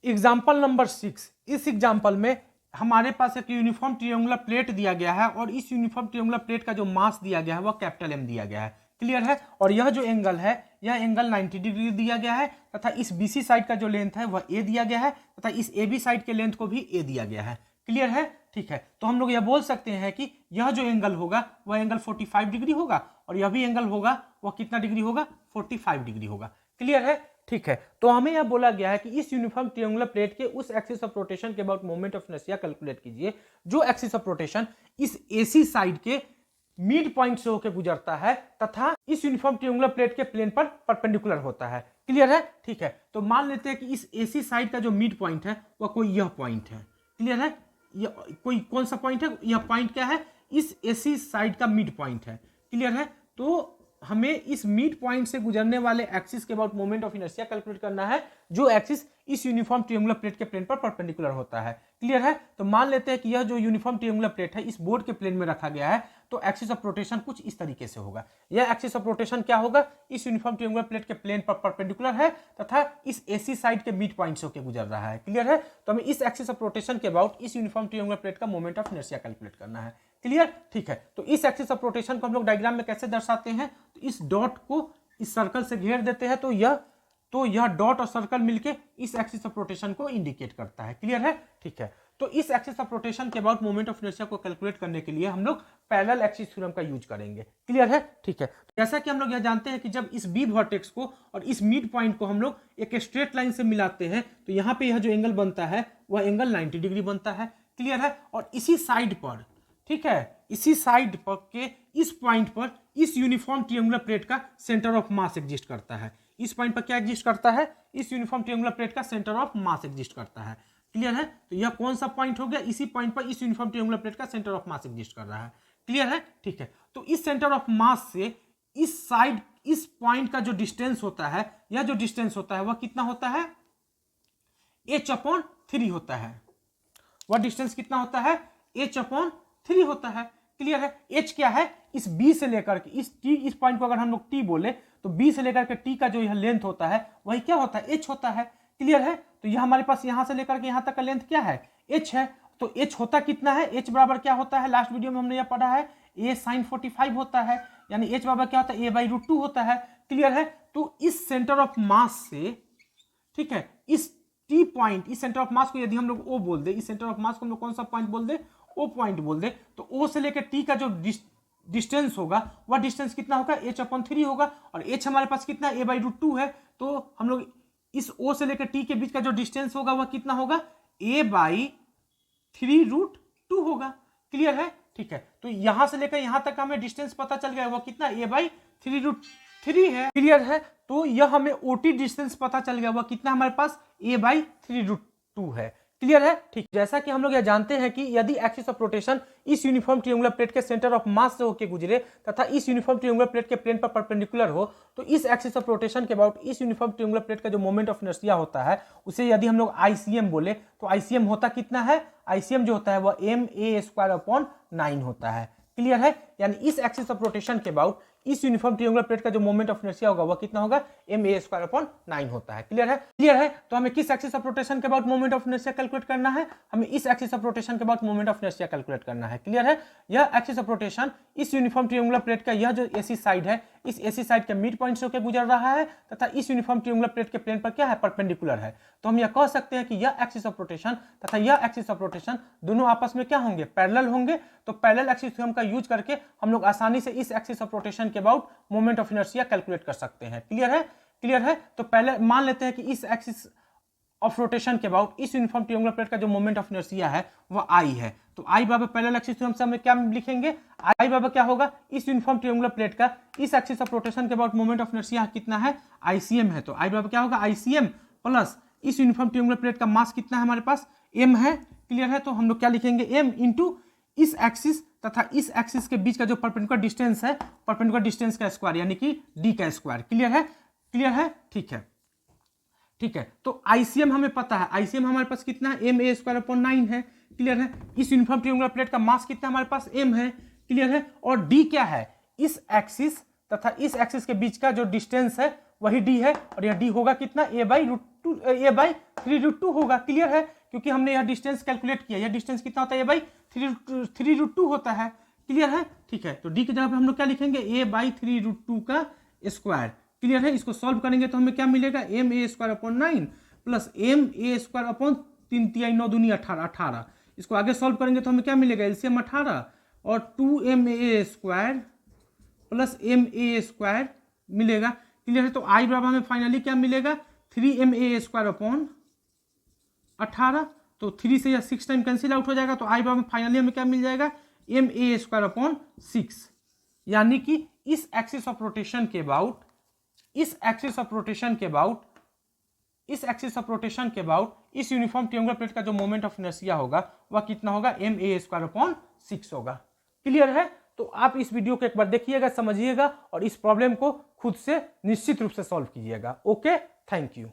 Example number 6, इस example में हमारे पास एक यूनिफॉर्म ट्रायंगुलर प्लेट दिया गया है और इस यूनिफॉर्म ट्रायंगुलर प्लेट का जो मास दिया गया है वह कैपिटल एम दिया गया है। क्लियर है। और यह जो एंगल है यह एंगल 90 डिग्री दिया गया है तथा इस बीसी साइड का जो लेंथ है वह ए दिया गया है तथा इस एबी साइड के लेंथ को भी ए दिया गया है। क्लियर है। ठीक है, तो हम लोग यह बोल सकते हैं कि यह जो एंगल होगा वह एंगल 45 डिग्री होगा और यह भी एंगल होगा वह कितना डिग्री होगा, 45 डिग्री होगा। क्लियर है। ठीक है, तो हमें यह बोला गया है कि इस यूनिफॉर्म ट्रायंगुलर प्लेट के उस एक्सिस ऑफ रोटेशन के about moment of inertia calculate कीजिए जो एक्सिस ऑफ रोटेशन इस एसी साइड के मिड पॉइंट से होकर गुजरता है तथा इस यूनिफॉर्म ट्रायंगुलर प्लेट के प्लेन पर परपेंडिकुलर होता है। क्लियर है। ठीक है, तो मान लेते हैं कि इस एसी साइड का जो मिड पॉइंट है वह कोई यह पॉइंट है। क्लियर है। यह कोई कौन सा पॉइंट है, यह पॉइंट क्या है, इस एसी साइड का मिड पॉइंट है। क्लियर है। तो हमें इस मिड पॉइंट से गुजरने वाले एक्सिस के about moment of inertia calculate करना है जो एक्सिस इस यूनिफॉर्म ट्रायंगुलर प्लेट के प्लेन पर परपेंडिकुलर होता है। क्लियर है। तो मान लेते हैं कि यह जो यूनिफॉर्म ट्रायंगुलर प्लेट है इस बोर्ड के प्लेन में रखा गया है तो एक्सिस ऑफ रोटेशन कुछ इस तरीके से होगा। यह एक्सिस ऑफ रोटेशन क्या होगा, इस यूनिफॉर्म ट्रायंगुलर प्लेट के प्लेन पर परपेंडिकुलर है तथा इस एसी साइड के मिड पॉइंट से होकर गुजर रहा है। क्लियर है। तो हमें इस एक्सिस ऑफ रोटेशन के अबाउट इस यूनिफॉर्म ट्रायंगुलर प्लेट का मोमेंट ऑफ इनर्शिया कैलकुलेट करना है। क्लियर। ठीक है, तो इस एक्सिस ऑफ रोटेशन को हम लोग डायग्राम में कैसे दर्शाते हैं, तो इस डॉट को इस सर्कल से घेर देते हैं तो यह डॉट और सर्कल मिलके इस एक्सिस ऑफ रोटेशन को इंडिकेट करता है। क्लियर है। ठीक है, तो इस एक्सिस ऑफ रोटेशन के अबाउट मोमेंट ऑफ इनर्शिया को कैलकुलेट करने के लिए हम लोग पैरेलल एक्सिस थ्योरम का यूज करेंगे। क्लियर है। ठीक है, जैसा कि हम लोग यह जानते हैं कि जब इस बी वर्टेक्स को और इस मिड पॉइंट को हम लोग एक स्ट्रेट लाइन से मिलाते हैं तो यहाँ पे यह जो एंगल बनता है वह एंगल 90 डिग्री बनता है। क्लियर है। और इसी साइड पर, ठीक है, इसी साइड पर के इस पॉइंट पर इस यूनिफॉर्म ट्रायंगुलर प्लेट का सेंटर ऑफ मास एग्जिस्ट करता है। इस पॉइंट पर क्या एग्जिस्ट करता है, इस यूनिफॉर्म ट्रायंगुलर प्लेट का सेंटर ऑफ मास एग्जिस्ट करता है। क्लियर है। तो यह कौन सा पॉइंट हो गया, इसी पॉइंट पर इस यूनिफॉर्म ट्रायंगुलर प्लेट का सेंटर ऑफ मास एग्जिस्ट कर रहा है। क्लियर है। ठीक है, तो इस सेंटर ऑफ मास से इस साइड इस पॉइंट का जो डिस्टेंस होता है, यह जो डिस्टेंस होता है वह कितना होता है, h/3 होता है। वह डिस्टेंस कितना होता है, h/3 होता है। क्लियर है। h क्या है, इस b से लेकर के इस पॉइंट को अगर हम लोग t बोले तो b से लेकर के t का जो यह लेंथ होता है वही क्या होता है, h होता है। क्लियर है। तो यह हमारे पास यहां से लेकर के यहां तक का लेंथ क्या है, h है। तो h होता कितना है, h बराबर क्या होता है, लास्ट वीडियो में हमने यह पढ़ा है a sin 45 होता है, यानी h बराबर क्या होता है, a/√2 होता है। क्लियर है। तो इस सेंटर ऑफ मास से, ठीक है, इस टी पॉइंट, इस सेंटर ऑफ मास को यदि हम लोग ओ बोल दे, इस सेंटर ऑफ मास को हम लोग कौन सा पॉइंट बोल दे, ओ पॉइंट बोल दे, तो ओ से लेकर टी का जो डिस्टेंस होगा वह डिस्टेंस कितना होगा, h/3 होगा। और h हमारे पास कितना है, a/√2 है। तो हम लोग इस o से लेकर t के बीच का जो डिस्टेंस होगा वह कितना होगा, a/3√2 होगा। क्लियर है। ठीक है, तो यहां से लेकर यहां तक हमें डिस्टेंस पता चल गया, वह कितना, a/3√3 है। क्लियर है। तो यह हमें ओटी डिस्टेंस पता चल गया, वह कितना हमारे पास, a/3√2 है। क्लियर है। ठीक, जैसा कि हम लोग यह जानते हैं कि यदि एक्सिस ऑफ रोटेशन इस यूनिफॉर्म ट्रायंगुलर प्लेट के सेंटर ऑफ मास से होकर गुजरे तथा इस यूनिफॉर्म ट्रायंगुलर प्लेट के प्लेन पर परपेंडिकुलर हो तो इस एक्सिस ऑफ रोटेशन के अबाउट इस यूनिफॉर्म ट्रायंगुलर प्लेट का जो मोमेंट ऑफ इनर्शिया होता है उसे यदि हम लोग आईसीएम बोले तो आईसीएम होता कितना है, आईसीएम जो होता है वह ma² होता है। क्लियर है। यानी इस एक्सिस ऑफ रोटेशन के अबाउट इस यूनिफॉर्म ट्रायंगुलर प्लेट का जो मोमेंट ऑफ इनर्शिया होगा वह कितना होगा, ma² होता है। क्लियर है। क्लियर है। तो हमें किस एक्सिस ऑफ रोटेशन के about moment of inertia calculate करना है, हमें इस एक्सिस ऑफ रोटेशन के about moment of inertia calculate करना है। क्लियर है। यह एक्सिस ऑफ रोटेशन इस यूनिफॉर्म ट्रायंगुलर प्लेट का यह जो एसी साइड है इस एसी साइड के मिड पॉइंट से होकर गुजर रहा है तथा इस यूनिफॉर्म ट्रायंगुलर प्लेट के प्लेन पर क्या है, परपेंडिकुलर है। तो हम यह कह सकते हैं कि यह एक्सिस ऑफ रोटेशन तथा यह एक्सिस ऑफ रोटेशन दोनों आपस में क्या होंगे, पैरेलल होंगे। तो पैरेलल एक्सिस थ्योरम का यूज करके हम लोग आसानी से इस एक्सिस ऑफ रोटेशन के about moment of inertia calculate कर सकते हैं। क्लियर है। क्लियर है। तो पहले मान लेते हैं कि इस एक्सिस ऑफ रोटेशन के अबाउट इस यूनिफॉर्म ट्रायंगुलर प्लेट का जो मोमेंट ऑफ इनर्शिया है वह आई है। तो आई बराबर पैरेलल एक्सिस थ्योरम से हम क्या लिखेंगे, आई बराबर क्या होगा, इस यूनिफॉर्म ट्रायंगुलर प्लेट का इस एक्सिस ऑफ रोटेशन के अबाउट मोमेंट ऑफ इनर्शिया कितना है, आईसीएम है। तो आई बराबर क्या होगा, आईसीएम प्लस इस यूनिफॉर्म ट्रायंगुलर प्लेट का मास कितना है हमारे पास, एम है। क्लियर है। तो हम लोग क्या लिखेंगे, एम इंटू इस एक्सिस तथा इस एक्सिस के बीच का जो परपेंडिकुलर डिस्टेंस है, परपेंडिकुलर डिस्टेंस का स्क्वायर यानी कि डी का स्क्वायर। क्लियर है। क्लियर है। ठीक है। ठीक है। तो आईसीएम हमें पता है, आईसीएम हमारे पास कितना है, ma² है। क्लियर है। इस यूनिफॉर्म ट्रायंगुलर प्लेट का मास कितना हमारे पास, m है। क्लियर है। और d क्या है, इस एक्सिस तथा इस एक्सिस के बीच का जो डिस्टेंस है वही d है और यह d होगा कितना, a/√2 3√2 होगा। क्लियर है, क्योंकि हमने यह डिस्टेंस कैलकुलेट किया। यह डिस्टेंस कितना होता है ए बाई 3√2 होता है। क्लियर है, ठीक है। तो डी की जगह पे हम लोग क्या लिखेंगे, ए बाई 3√2 का स्क्वायर। क्लियर है, इसको सॉल्व करेंगे तो हमें क्या मिलेगा, m a square upon 9 plus m a square upon 3 3 9 दूनी 18। इसको आगे सॉल्व करेंगे तो हमें क्या मिलेगा, एलसीएम 18 और 2ma square plus m a square मिलेगा। क्लियर है, तो आई बराबर हमें फाइनली क्या मिलेगा, 3ma स्क्वायर अपॉन 18। तो 3 से यह 6 टाइम कैंसिल आउट हो जाएगा, तो आई बराबर फाइनली हमें क्या मिल जाएगा, ma स्क्वायर अपॉन 6। यानी कि इस एक्सिस ऑफ रोटेशन के अबाउट इस एक्सिस ऑफ रोटेशन के अबाउट इस यूनिफॉर्म ट्रायंगुलर प्लेट का जो मोमेंट ऑफ इनर्शिया होगा वह कितना होगा, ma स्क्वायर अपॉन 6 होगा। क्लियर है, तो आप इस वीडियो को एक बार देखिएगा, समझिएगा और इस प्रॉब्लम को खुद से निश्चित रूप से सॉल्व कीजिएगा। Okay, thank you.